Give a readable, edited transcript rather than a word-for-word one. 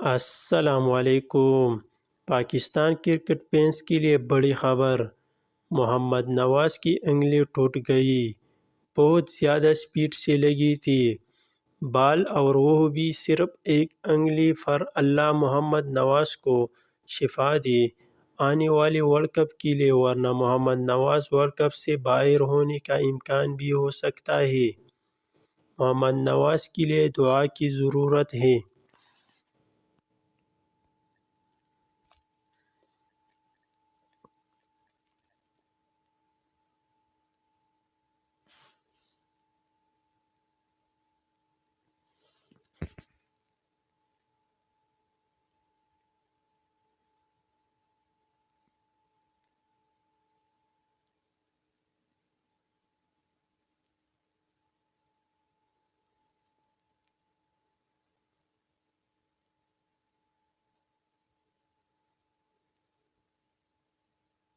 अस्सलामुअलैकुम। Pakistan cricket fans के लिए बड़ी खबर। मोहम्मद नवाज की उंगली टूट गई। बहुत ज़्यादा स्पीड से लगी थी बाल, और वो भी सिर्फ एक उंगली पर। अल्लाह मोहम्मद नवाज को शिफा दे आने वाले वर्ल्ड कप के लिए, वरना मोहम्मद नवाज वर्ल्ड कप से बाहर होने का इम्कान भी हो सकता है। मोहम्मद नवाज के लिए दुआ की ज़रूरत है।